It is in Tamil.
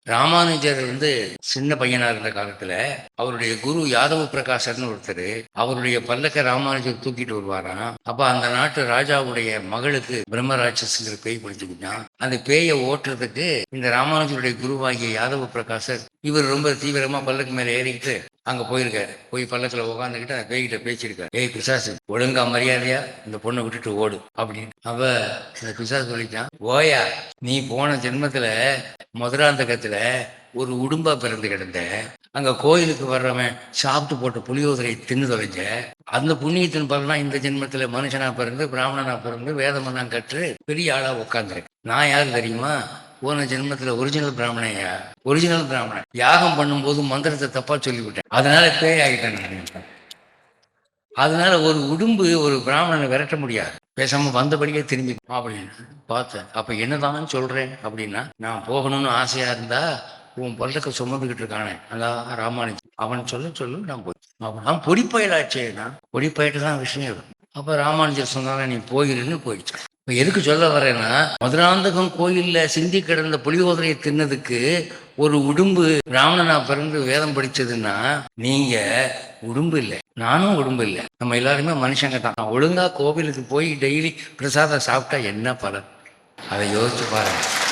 ராமானுஜர் சின்ன பையனா இருந்த காலத்துல அவருடைய குரு யாதவ பிரகாசர்னு ஒருத்தர் அவருடைய பல்லக்க ராமானுஜர் தூக்கிட்டு வருவாராம். அப்ப அந்த நாட்டு ராஜாவுடைய மகளுக்கு பிரம்மராட்சஸ்ங்கிற பேய் பிடிச்சுக்கிட்டான். அந்த பேயை ஓட்டுறதுக்கு இந்த ராமானுஜருடைய குருவாகிய யாதவ பிரகாசர் இவர் ரொம்ப தீவிரமா பல்லக்கு மேல ஏறிக்கிட்டு அங்க போயிருக்காரு. போய் பல்லக்கில் உட்காந்துக்கிட்டு அந்த பேய்கிட்ட பேசியிருக்காரு. ஏய் பிசாசு, ஒழுங்கா மரியாதையா இந்த பொண்ணை விட்டுட்டு ஓடு அப்படின்னு. அவ இந்த பிசாசு சொல்லிட்டான், ஓயா நீ போன ஜென்மத்துல மதுராந்தகத்துல ஒரு உடும்பா பிறந்து கிடந்த, அங்க கோயிலுக்கு வர்றவன் சாப்பிட்டு போட்ட புளியோதரை தின்னு தொலைஞ்ச, அந்த புண்ணியத்தின் பலனா இந்த ஜென்மத்துல மனுஷனா பிறந்து பிராமணனா பிறந்து வேதமெல்லாம் கற்று பெரிய ஆளா உட்காந்துருக்கு. நான் யாரு தெரியுமா? போன ஜென்மத்துல ஒரிஜினல் பிராமணையா, ஒரிஜினல் பிராமணன். யாகம் பண்ணும்போது மந்திரத்தை தப்பா சொல்லிவிட்டேன், அதனால பேய் ஆகிட்டேன். அதனால ஒரு உடும்பு ஒரு பிராமணனை விரட்ட முடியாது, பேசாம வந்தபடியே திரும்பி அப்படின்னு பார்த்தேன். அப்ப என்னதான் சொல்றேன் அப்படின்னா, நான் போகணும்னு ஆசையா இருந்தா உன் பல்லக்க சுமந்துக்கிட்டு இருக்கானே அதான் ராமானுஜன், அவன் சொல்லு நான் போய் அவன் பொடிப்பயலாச்சேன்னா பொடிப்பயிட்டு தான் விஷயம். அப்ப ராமானுஜர் சொன்னாலும் நீ போயிருன்னு போயிடுச்சு. இப்ப எதுக்கு சொல்ல வரேன்னா, மதுராந்தகம் கோயில்ல சிந்தி கிடந்த புலியோதரையை தின்னதுக்கு ஒரு உடும்பு பிராமணனா பிறந்து வேதம் படிச்சதுன்னா, நீங்க உடும்பு இல்லை, நானும் உடும்பு இல்லை, நம்ம எல்லாருமே மனுஷங்க தான். ஒழுங்கா கோவிலுக்கு போய் டெய்லி பிரசாதம் சாப்பிட்டா என்ன பலன், அதை யோசிச்சு பாருங்க.